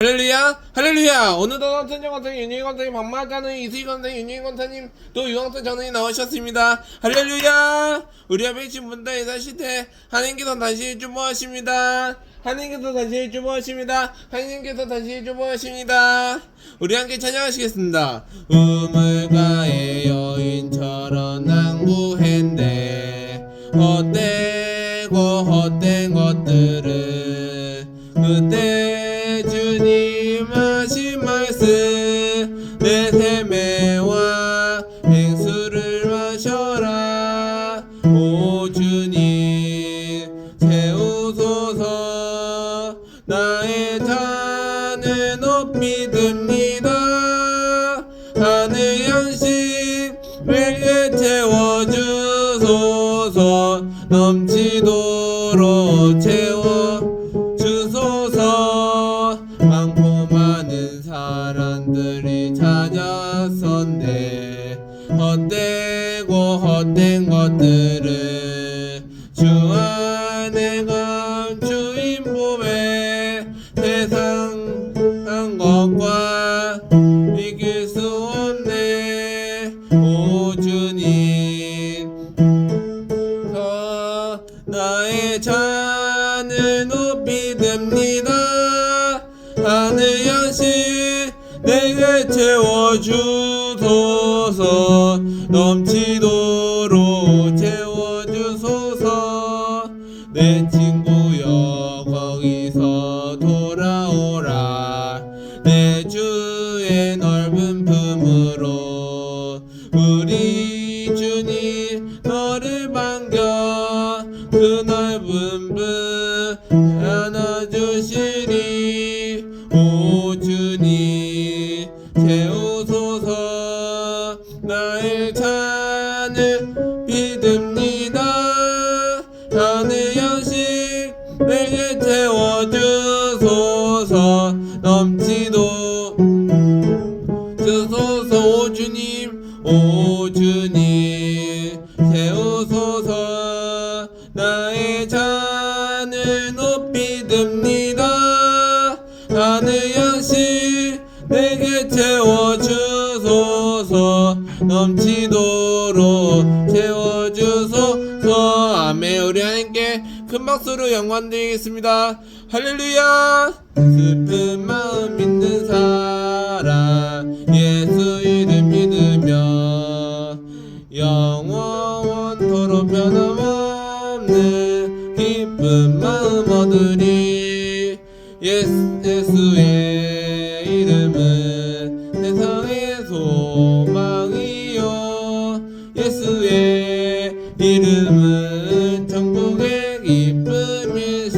할렐루야 할렐루야. 오늘도 선천정 권사님 윤희 권사님 박마가는 이수희 권사님 윤희 권사님 또 유황선 전원이 나오셨습니다. 할렐루야. 우리 앞에 계신 분들 인사시대 하나님께서 다시 주모하십니다. 하나님께서 다시 주모하십니다. 하나님께서 다시 주모하십니다. 우리 함께 찬양하시겠습니다. 우물가의 여인처럼 낭구했네 헛되고 헛된 것들을 그때 주님 하신 말씀 내 세매와 행수를 마셔라. 오 주님 채우소서. 나의 잔을 높이 듭니다. 하늘 양식 매일 채워주소서. 넘치도록 채워주소서. 많고 많은 사람들이 찾아섰네 헛되고 헛된 것들을 주 안에 감추인 몸에 세상 것과 이길 수 없네. 오 주님 나의 잔을 높이 듭니다. 하늘 양식 내게 채워주소서. 넘치도록 채워주소서. 내 친구여 거기서 돌아오라. 내 주의 넓은 품으로 우리 주님 너를 반겨 그 넓은 품 안아주시리. 오 주님 채우소서. 나의 잔을 믿습니다. 하늘 양식 내게 채워주소서. 넘치도 주소서. 오 주님 오 주님 채우소서. 나의 잔을 높이 듭니다. 하늘 양식 내게 채워주소서. 넘치도록 채워주소서. 아멘. 우리 하나님께 큰 박수로 영광 드리겠습니다. 할렐루야. 슬픈 마음 있는 사람 예수 이름 믿으며 영원토록 변함없는 기쁜 마음 얻으리. 예수의 이름은 세상의 소망이요 예수의 이름은 천국의 기쁨일세.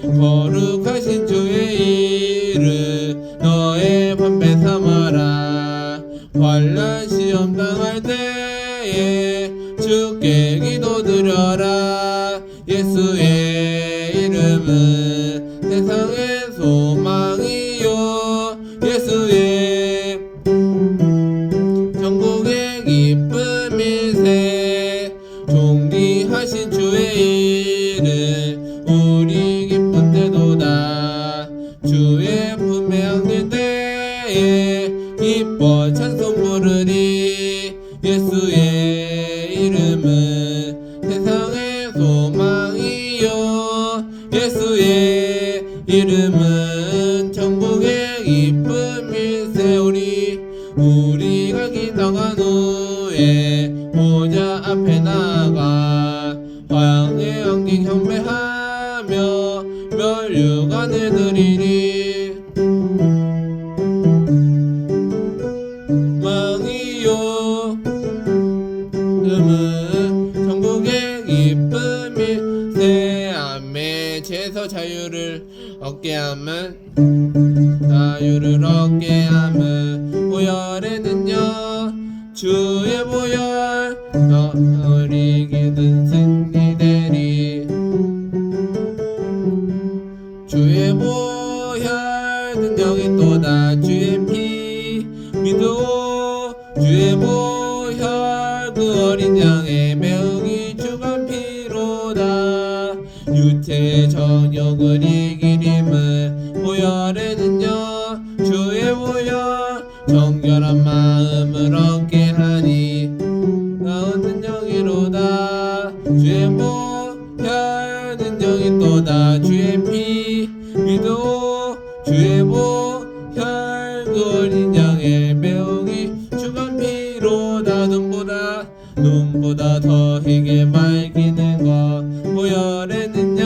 거룩하신 주의 이름 너의 반배 삼아라. 환난 시험 당할 때에 주께 기도드려라. 예수의 이름은 세상의 소망이요 예수의 천국의 기쁨일세. 존귀하신 주의 이름 우리 기쁜 때도다. 주의 품에 안길 때에 기뻐 찬송 부르리. 예수의 이름은 세상의 소망이요 예수의 이름은 천국의 기쁨일세. 우리가 기도한 후에 보좌 앞에 나가 화양의 왕께 경배하며 멸류관을 드리리. 망이요 이름은 천국의 기쁨일세. 아멘. 죄에서 자유를 얻게 함은 자유를 얻게 함은 보혈에는요 주의 보혈 너희 기든 승리되리. 주의 보혈 능력이 또다. 주의 피 믿어 주의 보혈 그 어린 양의 매우기 주간 피로다. 유체 정욕을 이기림은 보혈의 5월에는요 주의 보혈 정결한 마음을 얻게 하니 나은 능력이로다. 주의 보혈 능력이 또다. 주의 피 믿어 주의 보혈 그 어린 양의 매우기 주간 피로다. 눈보다 더 희게 맑이는 것 보혈에는요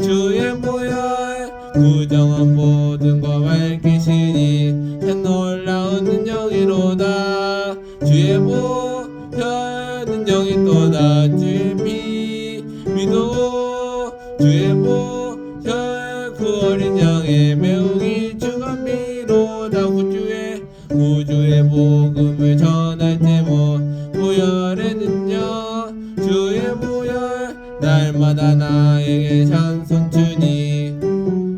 주의 보혈 부정한 모든 것 밝히시니 참 놀라운 능력이로다. 주의 보혈 능력이 또다. 주의 피 믿어 주의 보혈 그 어린 양의 매우기 주간 피로다. 구주의 복음을 전할 때모 보혈에는요 주의 보혈 날마다 나에게 찬송 주니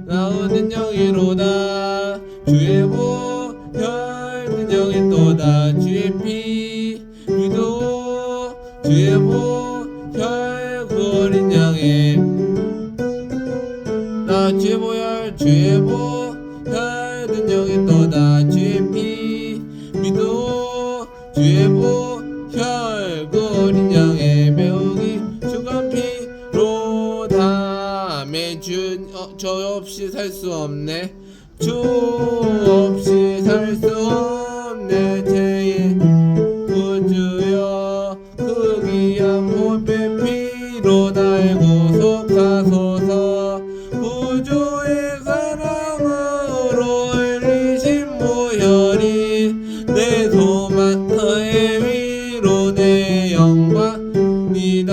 나은 능력이로다. 주의 보혈 능력이 또다. 주의 피 믿어 주의 보혈 그 어린 양의 나 주의 보혈 능력이 또다. 주의 피 믿어 주의 보혈 그 어린 양의 매우기 주간 피로다. 매주 저 없이 살 수 없네. 주 없이 살 수 없네. 제 구주여 그 귀한 보배 피로 날 구속하소서. 구주의 사랑으로 흘리신 보혈이 내 소망 너의 위로 내 영광이다.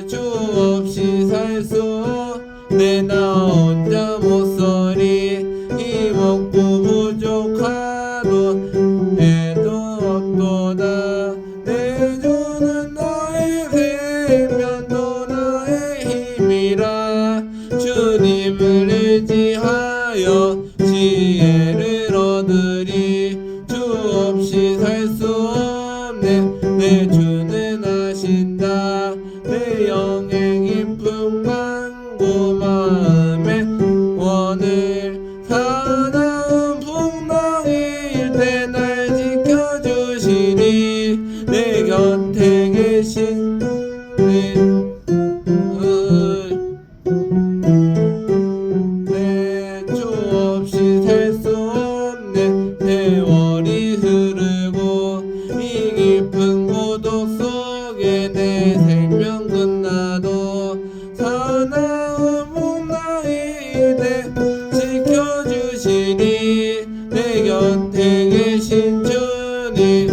주 없이 살 수 없네. 나 혼자 못서리 힘없고 부족하도 해도 없도다. 내 주는 나의 생명도 나의 힘이라. 주님을 의지하여 지혜를 얻으리. 주 없이 살 수 없네. 내 주는 아신다. 내 영의 깊은 간구 마음에 원을 사나운 풍랑일 때 날 지켜주시니 내 곁에 계신 주 없이 살 수 없네. 세월이 흐르고 이 깊은 고독 속에 내 생명 끝나도 사나운 풍랑일 때 지켜주시니 내 곁에 계신 주님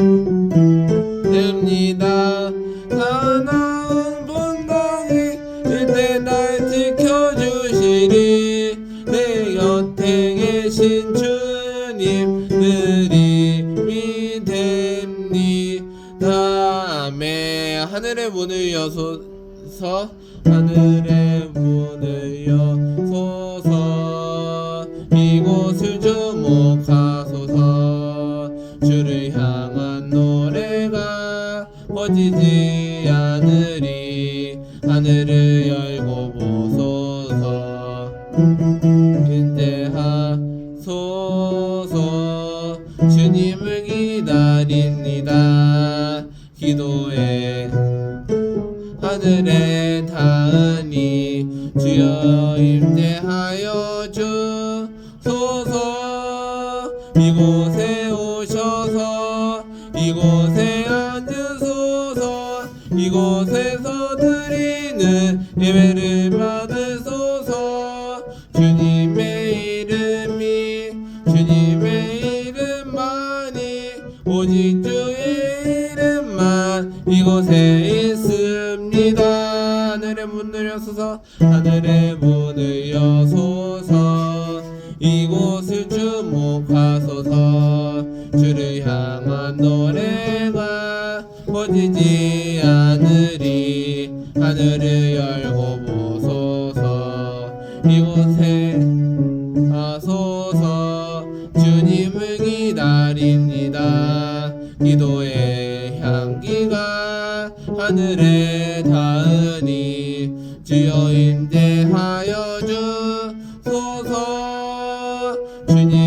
됩니다. 사나운 풍랑일 때 날 지켜주시니 내 곁에 계신 주님 늘 힘이 됩니다. 아멘. 하늘의 문을 여소서. 하늘의 문을 여소서. 이곳을 주목하소서. 주를 향한 노래가 꺼지지 않으리. 하늘을 열고 보소서. 인대하소서. 주님을 기다립니다. 기도해 하늘에 닿으니 주여 임재하여 주소서. 이곳에 오셔서 이곳에 앉으소서. 이곳에서 드리는 예배를 받으소서. 주님의 이름만이 오직 주의 이름만 이곳에 있습니다. 하늘의 문을 여소서. 하늘의 문을 여소서. 이곳을 주목하소서. 주를 향한 노래가 꺼지지 않으리. 하늘을 열고 보소서. 이곳에 하소서. 주님을 기다립니다. 기도의 향기가 하늘에 닿으니 주여 임재하여 주소서. 주님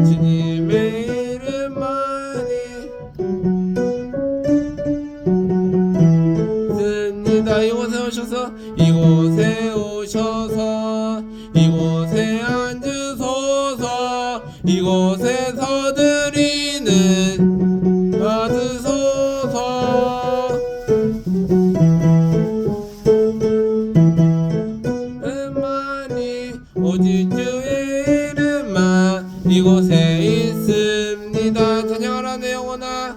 주님의 이름만이 씁니다. 이곳에 오셔서 이곳에 앉으소서. 이곳에서 드리는 받으소서. 이름만이 오직 주의 이름만 이곳에 있습니다. 찬양하라 내 영혼아,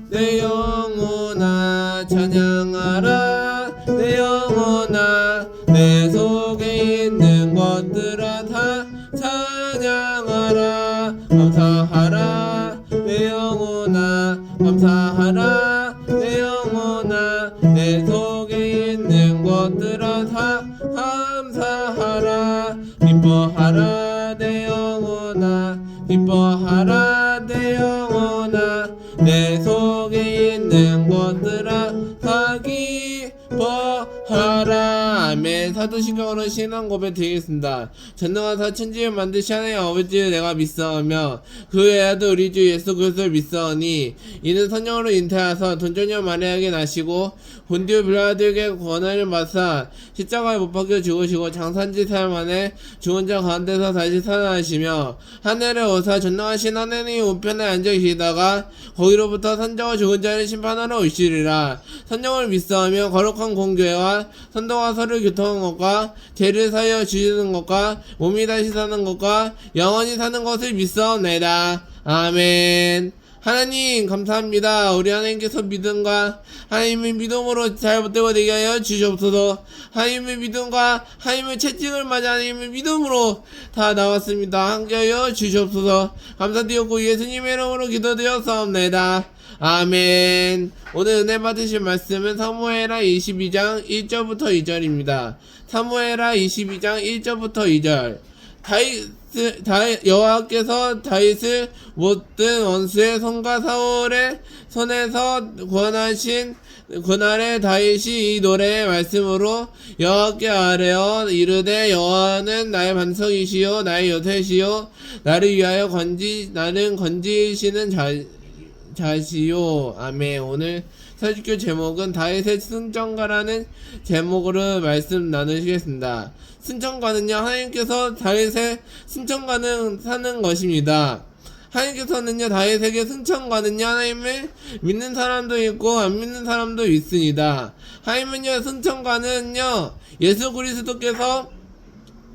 내 영혼아 찬양하라. 내 영혼아 내 속에 있는 것들아 다 찬양하라. 감사하라 내 영혼아, 감사하라 내 영혼아. 내 속에 있는 것들아 다 감사하라. 기뻐하라 내 영혼아, 기뻐하라 내 영혼아. 내 속에 있는 것들아 다 기뻐하라. 아멘. 사도신경으로 신앙 고백 드리겠습니다. 전능하사 천지를 만드신 하나님 아버지를 내가 믿사오며 그 외에도 우리 주 예수 그리스도를 믿사오니 이는 성령으로 잉태하사 돈전녀 마리아에게 나시고 본디오 빌라도에게 권한을 받사 십자가에 못 박혀 죽으시고 장산지 4일 만에 죽은 자 가운데서 다시 살아나시며 하늘에 오사 전능하신 하나님의 우편에 앉아 계시다가 거기로부터 산자와 죽은 자를 심판하러 오시리라. 성령을 믿사오며 거룩한 공교회와 선도와 서를 교통한 것과 죄를 사하여 주시는 것과 몸이 다시 사는 것과 영원히 사는 것을 믿사옵나이다. 아멘. 하나님 감사합니다. 우리 하나님께서 믿음과 하나님의 믿음으로 잘못되고 되게 하여 주시옵소서. 하나님의 믿음과 하나님의 채찍을 맞아 하나님의 믿음으로 다 나왔습니다. 함께하여 주시옵소서. 감사드렸고 예수님의 이름으로 기도드렸사옵나이다. 아멘. 오늘 은혜 받으실 말씀은 사무엘하 22장 1절부터 2절입니다. 사무엘하 22장 1절부터 2절. 여호와께서 다윗을 못든 원수의 손과 사울의 손에서 구원하신 그날에 다윗이 이 노래의 말씀으로 여호와께 아뢰어 이르되 여호와는 나의 반석이시요 나의 요새시요 나를 위하여 나는 건지시는 자시요. 아멘. 오늘 설교 제목은 다윗의 승천가라는 제목으로 말씀 나누시겠습니다. 승천가는요, 하나님께서 다윗의 승천가는 사는 것입니다. 하나님께서는요, 다윗에게 승천가는요, 하나님을 믿는 사람도 있고 안 믿는 사람도 있습니다. 하나님은요, 승천가는요, 예수 그리스도께서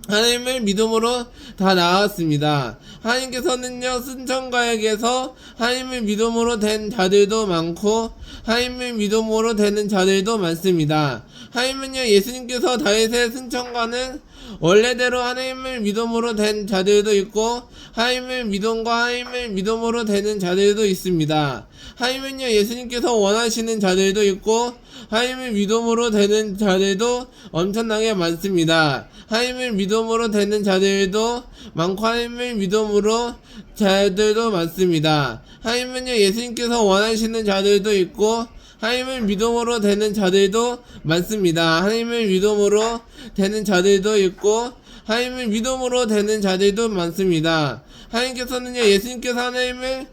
하나님을 믿음으로 다 나왔습니다. 하나님께서는요, 승천가에게서 하나님을 믿음으로 된 자들도 많고 하나님을 믿음으로 되는 자들도 많습니다. 하나님은요, 예수님께서 다윗의 승천가는 원래대로 하나님을 믿음으로 된 자들도 있고 하나님을 믿음과 하나님을 믿음으로 되는 자들도 있습니다. 하나님은요, 예수님께서 원하시는 자들도 있고 하나님을 믿음으로 되는 자들도 엄청나게 많습니다. 하나님을 믿음으로 되는 자들도 많고 하나님을 믿음으로 자들도 많습니다. 하나님은요, 예수님께서 원하시는 자들도 있고 하나님을 믿음으로 되는 자들도 많습니다. 하나님을 믿음으로 되는 자들도 있고 하나님을 믿음으로 되는 자들도 많습니다. 하나님께서는요, 예수님께서 하나님을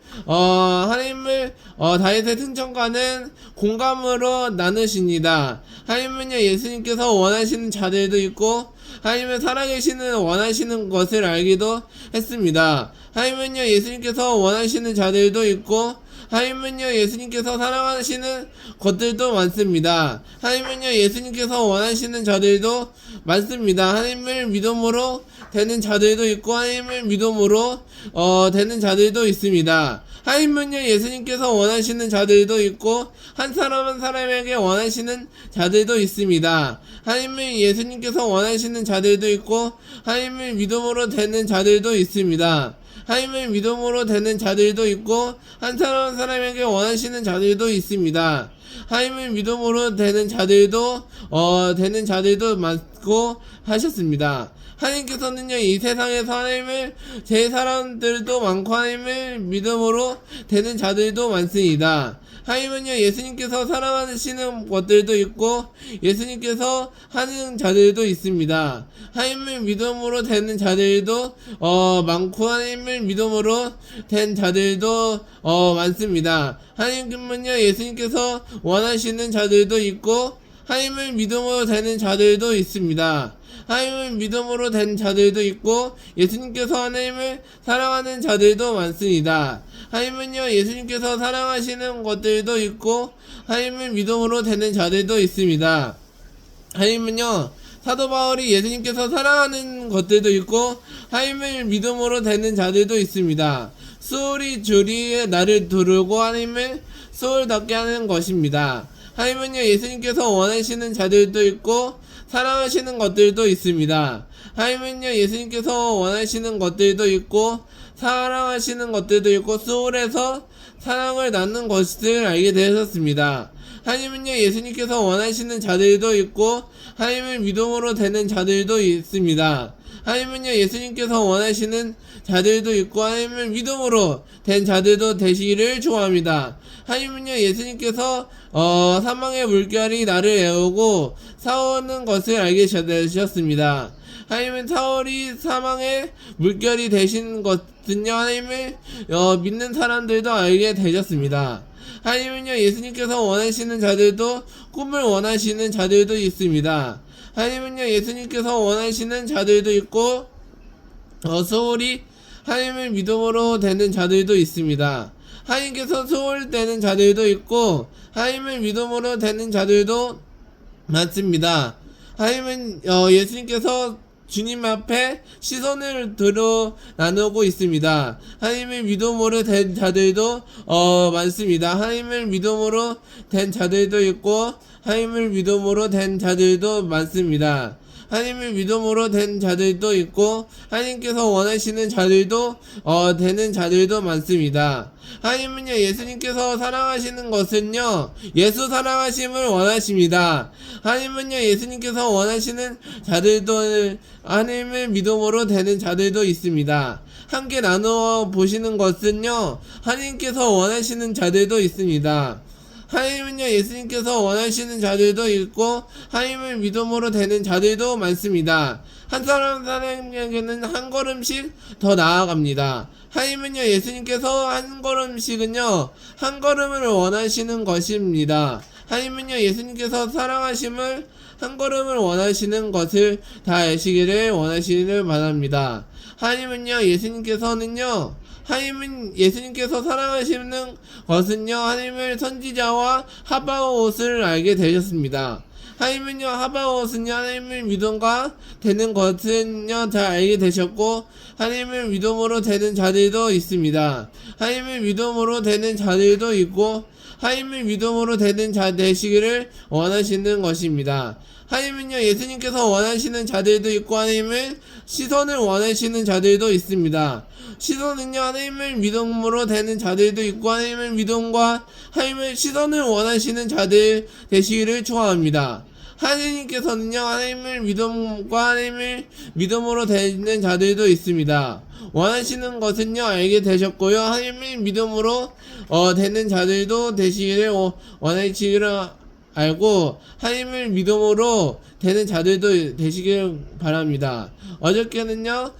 다윗의 승천가는 공감으로 나누십니다. 하나님은요, 예수님께서 원하시는 자들도 있고 하나님은 살아계시는 원하시는 것을 알기도 했습니다. 하나님은요, 예수님께서 원하시는 자들도 있고 하나님은요, 예수님께서 사랑하시는 것들도 많습니다. 하나님은요, 예수님께서 원하시는 자들도 많습니다. 하나님을 믿음으로 되는 자들도 있고 하나님을 믿음으로 되는 자들도 있습니다. 하나님은요, 예수님께서 원하시는 자들도 있고 한 사람 한 사람에게 원하시는 자들도 있습니다. 하나님은 예수님께서 원하시는 자들도 있고 하나님을 믿음으로 되는 자들도 있습니다. 하나님을 믿음으로 되는 자들도 있고 한 사람 한 사람에게 원하시는 자들도 있습니다. 하나님을 믿음으로 되는 자들도 많고 하셨습니다. 하나님께서는요 이 세상에서 하나님을 제 사람들도 많고 하나님을 믿음으로 되는 자들도 많습니다. 하나님은요 예수님께서 사랑하시는 것들도 있고 예수님께서 하는 자들도 있습니다. 하나님을 믿음으로 되는 자들도 많고 하나님을 믿음으로 된 자들도 많습니다. 하나님은요 예수님께서 원하시는 자들도 있고 하나님을 믿음으로 되는 자들도 있습니다. 하나님을 믿음으로 된 자들도 있고 예수님께서 하나님을 사랑하는 자들도 많습니다. 하나님은요 예수님께서 사랑하시는 것들도 있고 하나님을 믿음으로 되는 자들도 있습니다. 하나님은요 사도 바울이 예수님께서 사랑하는 것들도 있고 하나님을 믿음으로 되는 자들도 있습니다. 수월이 주리에 나를 두르고 하나님을 수월답게 하는 것입니다. 하나님은요 예수님께서 원하시는 자들도 있고 사랑하시는 것들도 있습니다. 하나님은요 예수님께서 원하시는 것들도 있고 사랑하시는 것들도 있고 수월해서 사랑을 나누는 것을 알게 되셨습니다. 하나님은요 예수님께서 원하시는 자들도 있고 하나님을 믿음으로 되는 자들도 있습니다. 하나님은요 예수님께서 원하시는 자들도 있고 하나님을 믿음으로 된 자들도 되시기를 축원합니다. 하나님은요 예수님께서 사망의 물결이 나를 애우고 싸우는 것을 알게 되셨습니다. 하나님은 사울이 사망의 물결이 되신 것은요 하나님을 믿는 사람들도 알게 되셨습니다. 하나님은요 예수님께서 원하시는 자들도 꿈을 원하시는 자들도 있습니다. 하나님은요 예수님께서 원하시는 자들도 있고 소홀히 하나님을 믿음으로 되는 자들도 있습니다. 하나님께서 소홀되는 자들도 있고 하나님을 믿음으로 되는 자들도 많습니다. 하나님은 예수님께서 주님 앞에 시선을 들어 나누고 있습니다. 하나님을 믿음으로 된 자들도 많습니다. 하나님을 믿음으로 된 자들도 있고 하나님을 믿음으로 된 자들도 많습니다. 하나님을 믿음으로 된 자들도 있고 하나님께서 원하시는 자들도 되는 자들도 많습니다. 하나님은요 예수님께서 사랑하시는 것은요 예수 사랑하심을 원하십니다. 하나님은요 예수님께서 원하시는 자들도 하나님을 믿음으로 되는 자들도 있습니다. 함께 나누어 보시는 것은요 하나님께서 원하시는 자들도 있습니다. 하나님은요 예수님께서 원하시는 자들도 있고 하나님을 믿음으로 되는 자들도 많습니다. 한 사람에게는 한 걸음씩 더 나아갑니다. 하나님은요 예수님께서 한 걸음씩은요 한 걸음을 원하시는 것입니다. 하나님은요 예수님께서 사랑하심을 한 걸음을 원하시는 것을 다 아시기를 원하시기를 바랍니다. 하나님은요 예수님께서는요 하나님은 예수님께서 사랑하시는 것은요 하나님을 선지자와 하바옷을 알게 되셨습니다. 하나님은요 하바옷은요 하나님을 믿음과 되는 것은요 잘 알게 되셨고 하나님을 믿음으로 되는 자들도 있습니다. 하나님을 믿음으로 되는 자들도 있고 하나님을 믿음으로 되는 자 되시기를 원하시는 것입니다. 하나님은요 예수님께서 원하시는 자들도 있고 하나님을 시선을 원하시는 자들도 있습니다. 시선은요 하나님을 믿음으로 되는 자들도 있고 하나님을 믿음과 하나님을 시선을 원하시는 자들 되시기를 축원합니다. 하나님께서는요 하나님을 믿음과 하나님을 믿음으로 되는 자들도 있습니다. 원하시는 것은요 알게 되셨고요 하나님을 믿음으로 되는 자들도 되시기를 원하시기를 알고 하나님을 믿음으로 되는 자들도 되시길 바랍니다. 어저께는요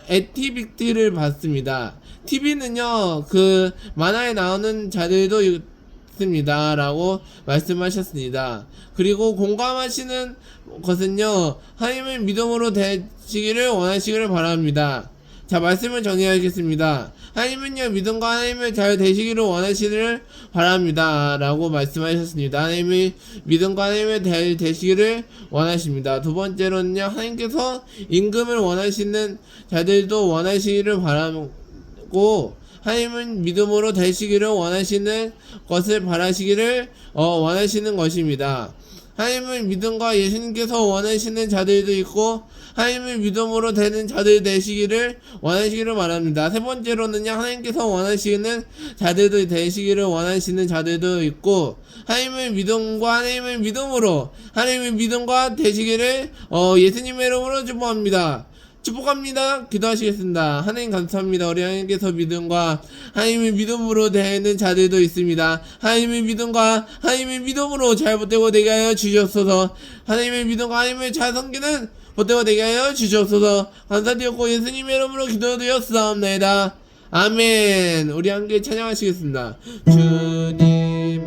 액티비티를 봤습니다. TV는요 그 만화에 나오는 자들도 있습니다 라고 말씀하셨습니다. 그리고 공감하시는 것은요 하나님을 믿음으로 되시기를 원하시기를 바랍니다. 자 말씀을 정리하겠습니다. 하나님은요 믿음과 하나님을 잘 되시기를 원하시기를 바랍니다 라고 말씀하셨습니다. 하나님이 믿음과 하나님을 잘 되시기를 원하십니다. 두 번째로는요 하나님께서 임금을 원하시는 자들도 원하시기를 바라고 하나님은 믿음으로 되시기를 원하시는 것을 바라시기를 원하시는 것입니다. 하나님을 믿음과 예수님께서 원하시는 자들도 있고 하나님을 믿음으로 되는 자들 되시기를 원하시기를 말합니다. 세 번째로는요, 하나님께서 원하시는 자들도 되시기를 원하시는 자들도 있고 하나님을 믿음과 하나님을 믿음으로 하나님의 믿음과 되시기를 예수님의 이름으로 축복합니다. 축복합니다. 기도하시겠습니다. 하나님 감사합니다. 우리 하나님께서 믿음과 하나님의 믿음으로 되는 자들도 있습니다. 하나님의 믿음과 하나님의 믿음으로 잘 못되고 되게 하여 주시옵소서. 하나님의 믿음과 하나님의 잘 섬기는 못되고 되게 하여 주시옵소서. 감사드렸고 예수님의 이름으로 기도드렸사옵나이다. 아멘. 우리 함께 찬양하시겠습니다. 주님의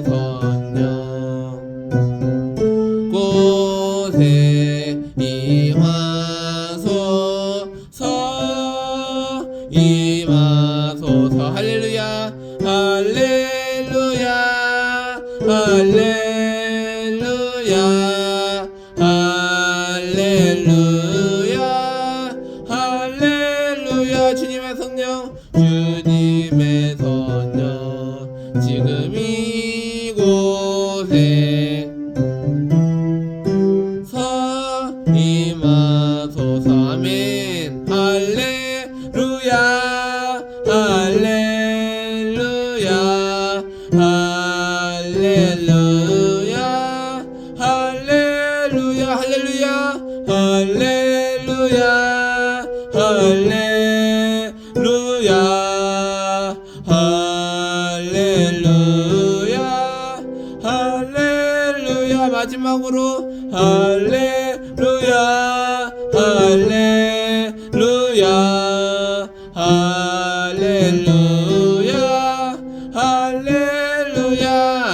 성령 곳에 임하소서. 할렐루야 할렐루야 할렐루야 할렐루야 할렐루야. 주님의 성령 주님의 성령 지금 이곳에 임하소서. 아멘. 할렐루야 할렐루야 할렐루야 할렐루야 할렐루야 할렐루야 할렐루야 할렐루야 할렐루야. 마지막으로 할렐루야 할렐루야 할렐루야 할렐루야.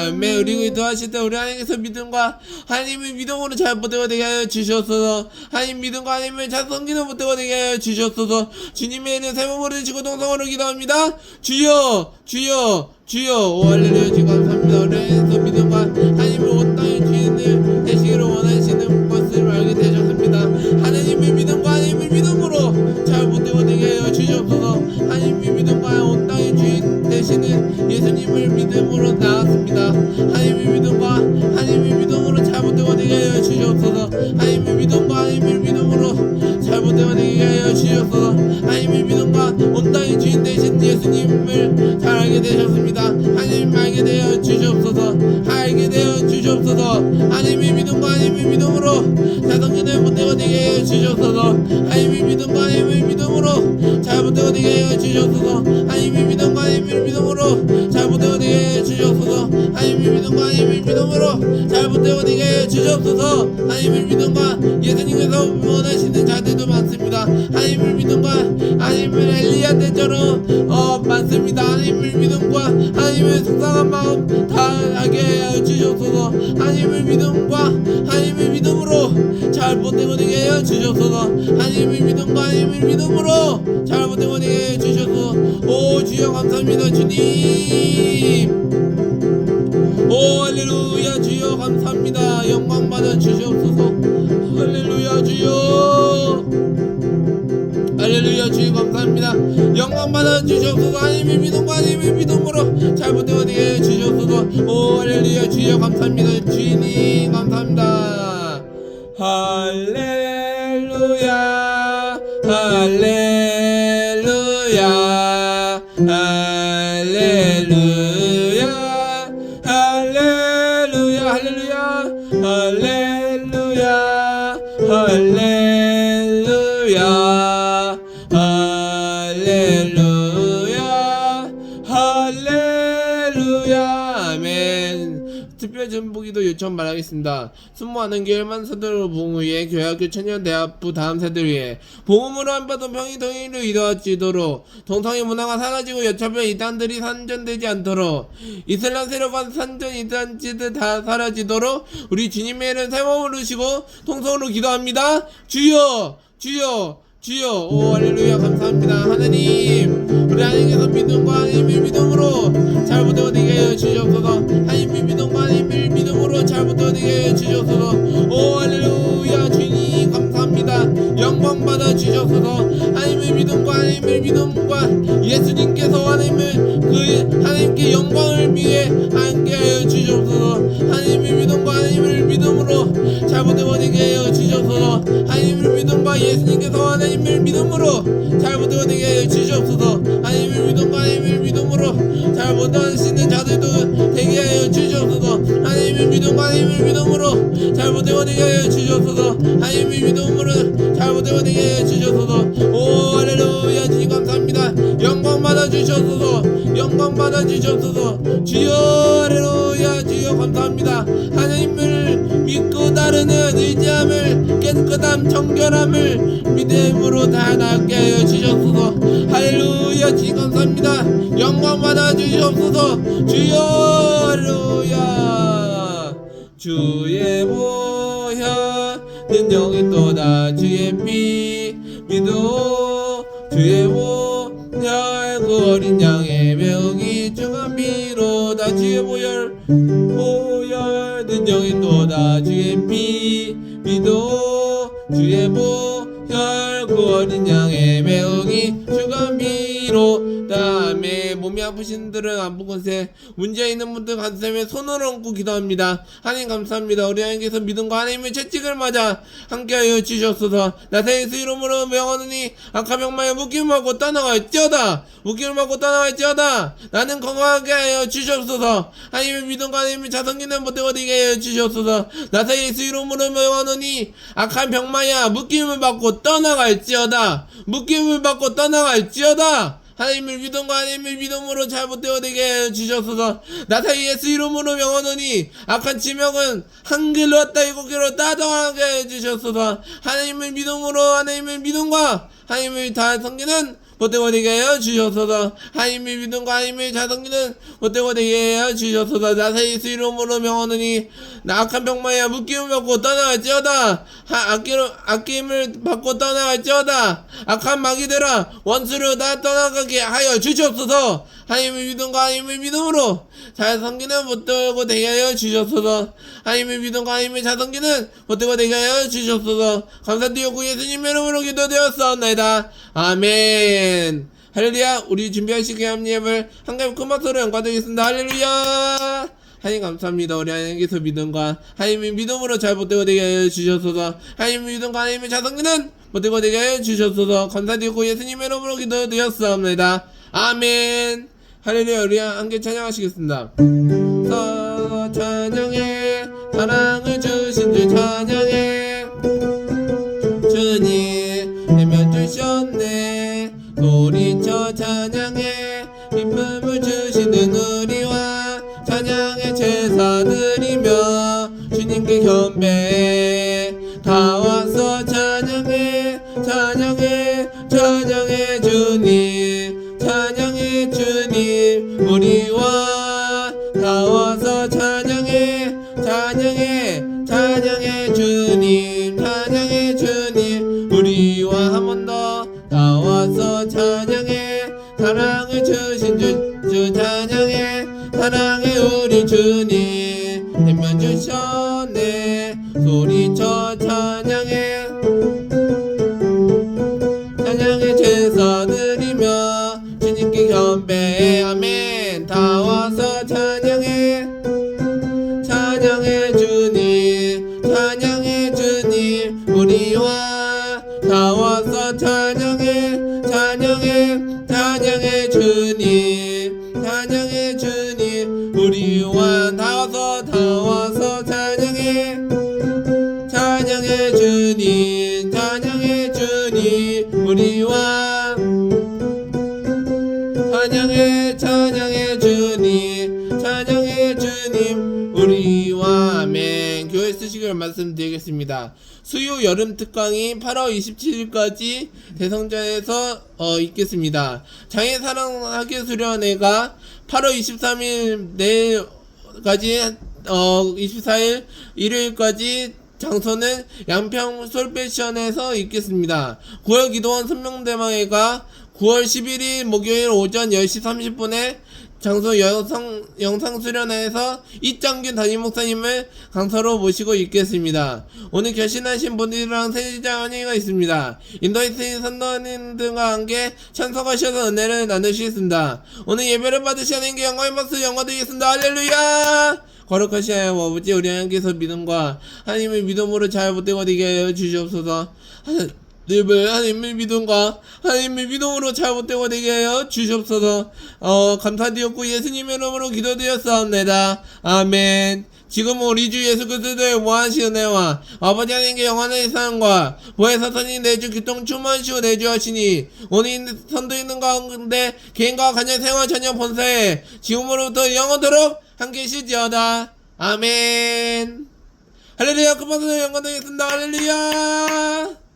아멘. 우리 기도하실 때 우리 하나님께서 믿음과 하나님의 믿음으로 잘 못되고 되게 하여 주시옵소서. 하나님 믿음과 하나님을 잘 섬기는 못되고 되게 하여 주시옵소서. 주님의 이름 세 번으로 지고 동성으로 기도합니다. 주여 주여 주여. 오 할렐루야. 주님 감사합니다. 우리 하나님께서 믿음과 하나님을 온 땅의 주인을 되시기를 원하시는 것을 알게 되셨습니다. 하나님의 믿음과 하나님의 믿음으로 잘 못되고 되게 하여 주시옵소서. 하나님의 믿음과 온 땅의 주인 되시는 예수님을 믿음으로 나왔습니다. 하나님의 믿음과 하나님의 믿음으로 잘 못되고 되게 하여 주시옵소서. 하나님의 믿음과 하나님의 믿음으로 잘 못되고 되게 하여 주시옵소서. 하나님의 믿음과 온 땅의 주인 되신 예수님을 잘 알게 되셨습니다. 하나님 알게 되어 주시옵소서. 알게 되어 주시옵소서. 하나님의 믿음과 하나님의 믿음으로 잘 섬기는 못되고 되게 하여 주시옵소서. 하나님의 믿음과 하나님의 믿음으로 잘 못되고 되게 하여 주시옵소서. 하나님의 믿음과 하나님의 믿음으로 잘 못되고 되게 하여 주시옵소서. 하나님의 믿음과 하나님의 믿음으로 잘 못되고 되게 하여 주시옵소서. 하나님의 믿음과 예수님께서 원하시는 자들도 많습니다. 하나님의 믿음과 하나님의 엘리야 때처럼 많습니다. 하나님의 믿음과 하나님의 속상한 마음 다 알게 하여 주시옵소서. 하나님의 믿음과 하나님의 믿음으로 잘 못되고 되게 하여 주시옵소서. 하나님의 믿음과 하나님의 믿음으로 잘 못되고 되게 하여 주시옵소서. 오 주여 감사합니다. 주님 오 할렐루야. 주여 감사합니다. 영광 받아 주시옵소서. 할렐루야. 주여 할렐루야. 주여 감사합니다. 영광 받아 주시옵소서. 하나님의 믿음과 하나님의 믿음으로 잘 못되고 되게 해 주시옵소서. 오 할렐루야. 주여 감사합니다. 주님 감사합니다. 할렐루야 할렐루야 할렐루야 할렐루야 할렐루야 할렐루야 할렐루야 할렐루야. 아멘. 특별 전보기도 요청 바라겠습니다. 순모하는 교회만 서도로 부흥을 위해 교회학교 청년대학부 다음 세대를 위해 복음으로 한바도 병이 동일로 이루어지도록 동성애 문화가 사라지고 여차별 이단들이 산전되지 않도록 이슬람 세력과 산전 이단지들 다 사라지도록 우리 주님의 이름 세번 부르시고 통성으로 기도합니다. 주여 주여 주여. 오 할렐루야. 감사합니다. 하나님 우리 하나님께서 믿음과 하나님의 믿음으로 잘 못되고 되게 하여 주시옵소서. 하나님의 믿음과 하나님의 믿음으로 잘 못되고 되게 하여 주시옵소서. 오 할렐루야. 주님 감사합니다. 영광 받아 주시옵소서. 하나님의 믿음과 하나님의 믿음과 예수님께서 하나님께 영광을 위해 함께 하여 주시옵소서. 하나님의 믿음과 하나님의 하나님께서 하나님을 믿음으로 잘 못되고 되게 하여 주시옵소서. 하나님을 믿음과 하나님을 믿음으로 잘 못하시는 자들도 되게 하여 주시옵소서. 하나님을 믿음과 하나님을 믿음으로 잘 못되고 되게 하여 주시옵소서. 하나님을 믿음으로 잘 못되고 되게 하여 주시옵소서. 오 할렐루야. 주님 감사합니다. 영광 받아 주시옵소서. 영광 받아 주시옵소서. 주여 할렐루야. 주여 감사합니다. 하나님을 믿고 따르는 의지함을 깨끗함 정결함을 믿음으로 다 낫게 하여 주시옵소서. 할렐루야. 주님 감사합니다. 영광 받아 주시옵소서. 주여 할렐루야. 주의 보혈 능력이 또다 주의 피 믿어 주의 보혈 그 어린 양의 매우기 중한 피로다 주의 보혈 능력이 또다 주의 피 믿어 주의 보혈 그 어린 양의 매우기 중한 피로 다음에 몸이 아프신 분들은 아픈 곳에 문제 있는 분들 가슴에 손을 얹고 기도합니다. 하나님 감사합니다. 우리 하나님께서 믿음과 하나님의 채찍을 맞아 함께하여 주셨소서. 나사의 예수 이름으로 명하노니 악한 병마에 묶임을 받고 떠나갈지어다. 묶임을 받고 떠나갈지어다. 나는 건강하게 하여 주셨소서. 하나님의 믿음과 하나님의 자성기는 못되고 되게 하여 주셨소서. 나사의 예수 이름으로 명하노니 악한 병마야 묶임을 받고 떠나갈지어다. 묶임을 받고 떠나갈지어다. 하나님을 믿음과 하나님을 믿음으로 잘못되어 되게 하여 주셨소서. 나사의 예수 이름으로 명하노니 악한 지명은 한 길로 왔다 일곱 길로 따져가게 하여 주셨소서. 하나님을 믿음으로 하나님을 믿음과 하나님을 다 섬기는 못되고 되게 하여 주셨소서. 하나님의 믿음과 하나님의 자성기는 못되고 되게 하여 주셨소서. 나사의 예수 이름으로 명하노니 악한 병마야 묶임을 받고 떠나갈지어다. 아낌을 받고 떠나갈지어다. 악한 마귀들아 원수를 다 떠나가게 하여 주시옵소서. 하나님의 믿음과 하나님의 믿음으로 잘 섬기는 못되고 되게 하여 주시옵소서. 하나님의 믿음과 하나님의 자성기는 못되고 되게 하여 주시옵소서. 감사드리고 예수님의 이름으로 기도되었사옵나이다. 아멘. 할렐루야. 우리 준비하시기에 합리앱을 한가위 큰 박수로 영광드리겠습니다. 할렐루야. 하나님 감사합니다. 우리 하나님께서 믿음과 하나님의 믿음으로 잘 못되고 되게 하여 주셔서서 하나님의 믿음과 하나님의 자성기는 못되고 되게 하여 주셔서서 감사드리고 예수님의 이름으로 기도드렸사옵나이다. 아멘. 할렐루야. 우리 함께 찬양하시겠습니다. 찬양해 사랑을 주신 주 찬양해 주님 해면 주셨네 소리쳐 찬양해 기쁨을 주시는 우리와 찬양의 제사 드리며 주님께 경배 다 와서 찬양해 찬양해 찬양해 주님 찬양해 주님 우리와 다 와서 찬양해 찬양해 찬양해 주님 찬양해 주님 우리와 한 번 더 다 와서 찬양해 사랑을 주신 주 찬양해 사랑해 우리 주님 해면 주셨네 소리쳐 찬양해 찬양의 제사 드리며 주님께 경배 아멘 다 와서 찬양해 찬양해 주님 찬양해 주님 우리와 다 와서 찬양해 찬양해 찬양해 주님 찬양해 주님 우리와 다 와서 찬양해 찬양해 주님 찬양해 주님 우리와 찬양해 찬양해 주님 찬양해 주님 우리와 아멘. 교회 쓰시길 말씀드리겠습니다. 수요 여름 특강이 8월 27일까지 대성전에서 있겠습니다. 장애 사랑하기 수련회가 8월 23일 내일까지 24일 일요일까지 장소는 양평 솔페션에서 있겠습니다. 9월 기도원 선명대망회가 9월 11일 목요일 오전 10시 30분에 장소 영상 수련회에서 이장균 담임 목사님을 강사로 모시고 있겠습니다. 오늘 결신하신 분들이랑 세자원회가 있습니다. 인도네시아 선도님 등과 함께 참석하셔서 은혜를 나누시겠습니다. 오늘 예배를 받으시 하나님께 영광의 박수 영광드리겠습니다. 할렐루야. 거룩하신 하나님 아버지 우리 하나님께서 믿음과 하나님의 믿음으로 잘 못되고 되게 하여 주시옵소서. 늘 하나님을 믿음과 하나님의 믿음으로 잘못되고 되게 하여 주시옵소서. 감사드렸고 예수님의 이름으로 기도드렸사옵나이다. 아멘. 지금 우리 주 예수 그리스도의 무한하신 은혜와 아버지 하나님께 영원한 사랑과 보혜사 선이 내주 교통 충만하시고 내주하시니 오늘 선도 있는 가운데 개인과 가정 생활 전혀 본사에 지금으로부터 영원토록 함께 계실지어다. 아멘. 할렐루야. 그 방송에 영광 드리겠습니다. 할렐루야.